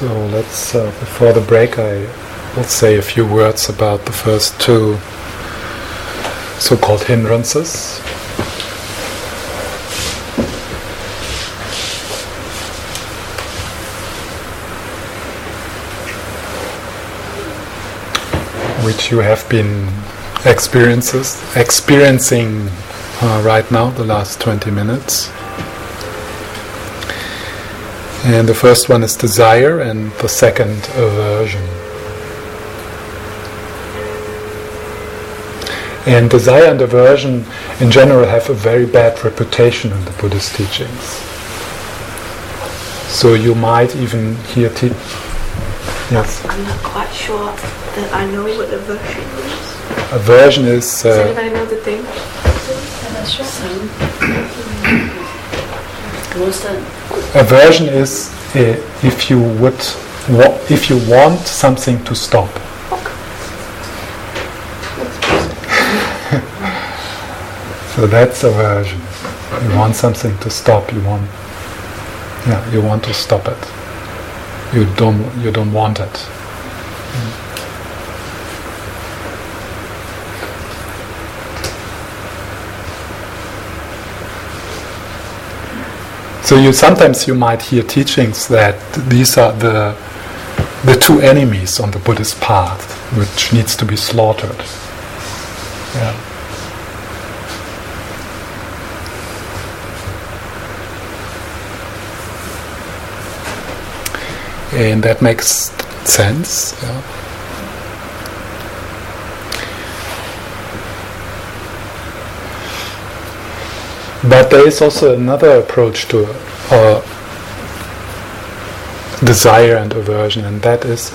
So let's, before the break, I will say a few words about the first two so-called hindrances. Which you have been experiencing right now, the last 20 minutes. And the first one is desire, and the second, aversion. And desire and aversion in general have a very bad reputation in the Buddhist teachings. So you might even hear yes? I'm not quite sure that I know what aversion is. Aversion is... Does anybody know the thing? Aversion is if you want something to stop. So that's aversion. You want something to stop. You want to stop it. You don't want it. So sometimes you might hear teachings that these are the two enemies on the Buddhist path, which needs to be slaughtered. Yeah. And that makes sense. Yeah. But there is also another approach to desire and aversion, and that is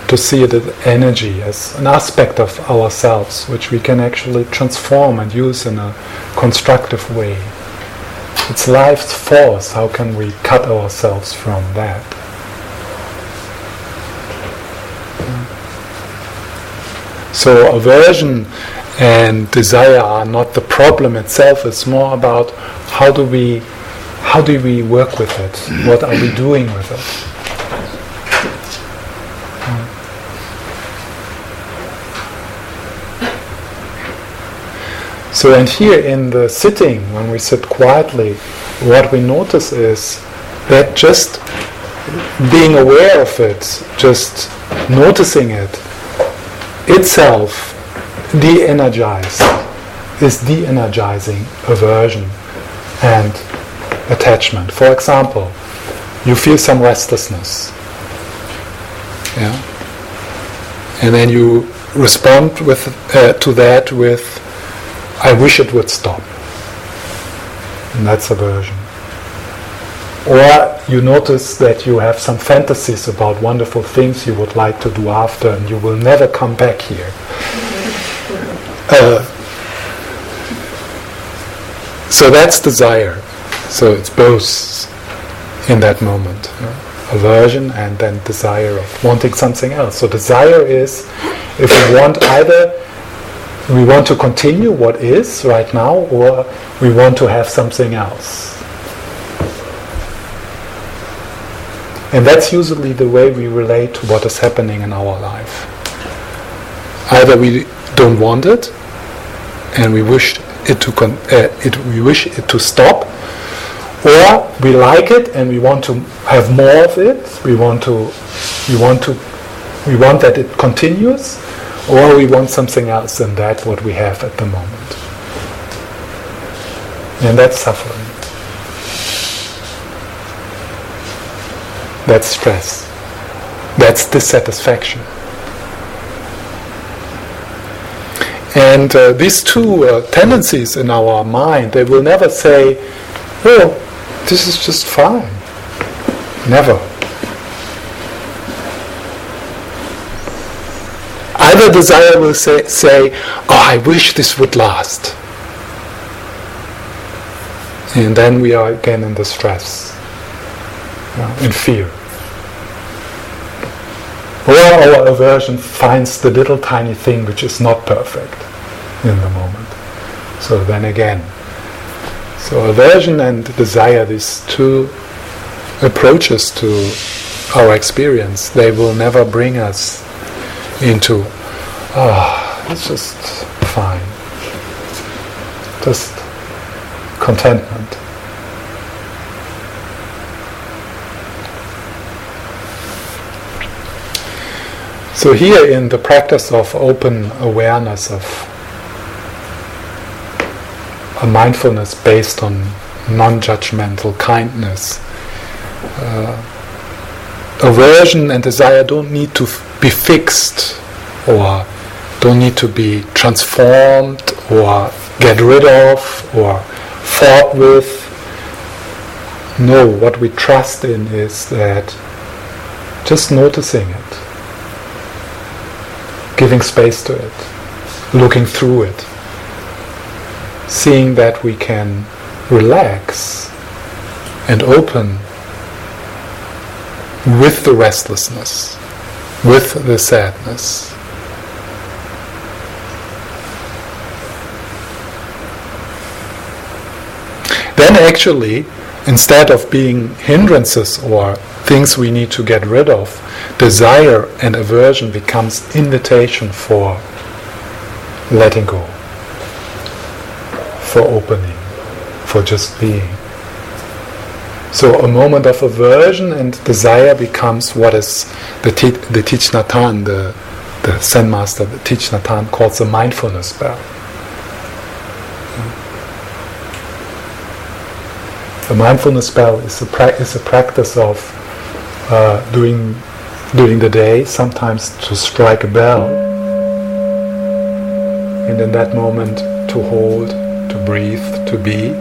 to see the energy as an aspect of ourselves which we can actually transform and use in a constructive way. It's life's force. How can we cut ourselves from that? So aversion and desire are not the problem itself. It's more about how do we work with it? What are we doing with it? So, and here in the sitting, when we sit quietly, what we notice is that just being aware of it, just noticing it itself, is de-energizing aversion and attachment. For example, you feel some restlessness, yeah, and then you respond to that with, "I wish it would stop," and that's aversion. Or you notice that you have some fantasies about wonderful things you would like to do after, and you will never come back here. So that's desire. So it's both in that moment. Aversion and then desire of wanting something else. So desire is if we want either we want to continue what is right now, or we want to have something else. And that's usually the way we relate to what is happening in our life. Either we don't want it, and we wish it to stop, or we like it and we want to have more of it. We want that it continues, or we want something else than that what we have at the moment. And that's suffering. That's stress. That's dissatisfaction. And these two tendencies in our mind, they will never say, "Oh, this is just fine." Never. Either desire will say, "Oh, I wish this would last." And then we are again in the stress, in fear. Or our aversion finds the little tiny thing which is not perfect in the moment. So then again. So aversion and desire, these two approaches to our experience, they will never bring us into, it's just fine. Just contentment. So here in the practice of open awareness, of a mindfulness based on non-judgmental kindness, aversion and desire don't need to be fixed, or don't need to be transformed or get rid of or fought with. No, what we trust in is that just noticing it, giving space to it, looking through it, seeing that we can relax and open with the restlessness, with the sadness. Then actually, instead of being hindrances or things we need to get rid of, desire and aversion becomes invitation for letting go, for opening, for just being. So a moment of aversion and desire becomes what is the Thich Nhat Hanh, the Zen master, the Thich Nhat Hanh calls the mindfulness spell. The mindfulness spell is a practice of during the day, sometimes to strike a bell, and in that moment to hold, to breathe, to be,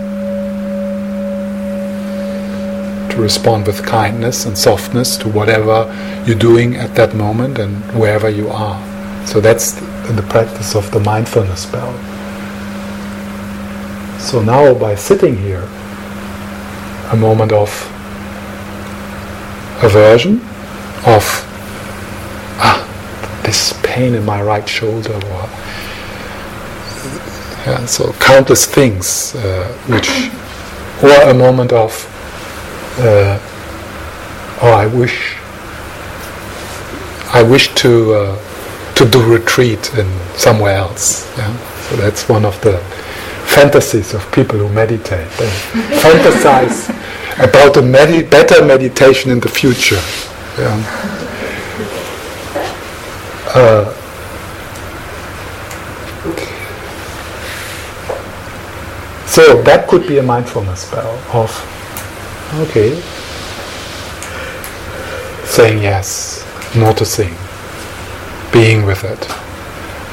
to respond with kindness and softness to whatever you're doing at that moment and wherever you are. So that's the practice of the mindfulness spell. So now by sitting here, a moment of aversion, of this pain in my right shoulder, or so countless things or a moment of I wish to do retreat in somewhere else. So that's one of the fantasies of people who meditate. They fantasize about a better meditation in the future. So that could be a mindfulness spell of, saying yes, noticing, being with it,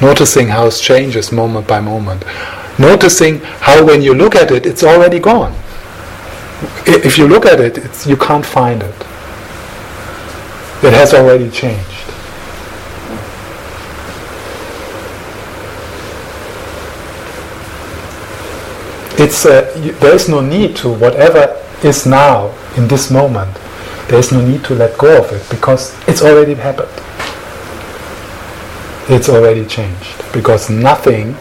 noticing how it changes moment by moment, noticing how when you look at it, it's already gone. If you look at it, you can't find it. It has already changed. There is no need to, whatever is now, in this moment, there is no need to let go of it, because it's already happened. It's already changed, because nothing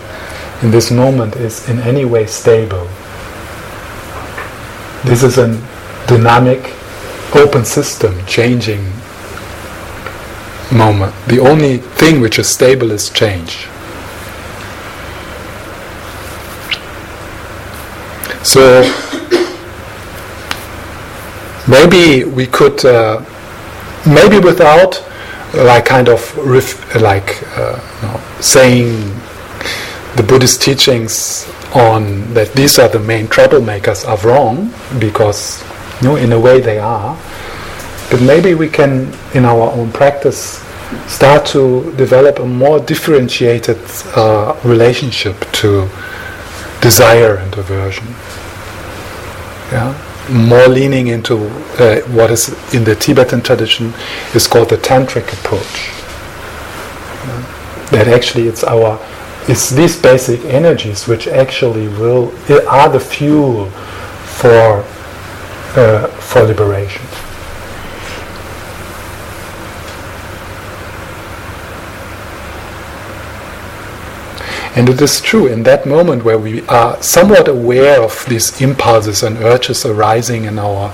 in this moment is in any way stable. This is a dynamic, open system, changing moment. The only thing which is stable is change. So maybe we could, maybe without saying the Buddhist teachings on that these are the main troublemakers are wrong, because in a way they are, but maybe we can in our own practice start to develop a more differentiated relationship to desire and aversion. More leaning into what is in the Tibetan tradition is called the tantric approach. That actually it's these basic energies which actually are the fuel for liberation. And it is true, in that moment where we are somewhat aware of these impulses and urges arising in our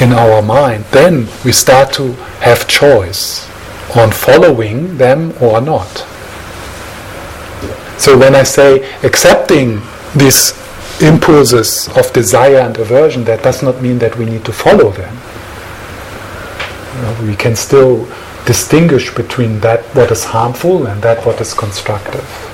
in our mind, then we start to have choice on following them or not. So when I say accepting these impulses of desire and aversion, that does not mean that we need to follow them. We can still distinguish between that what is harmful and that what is constructive.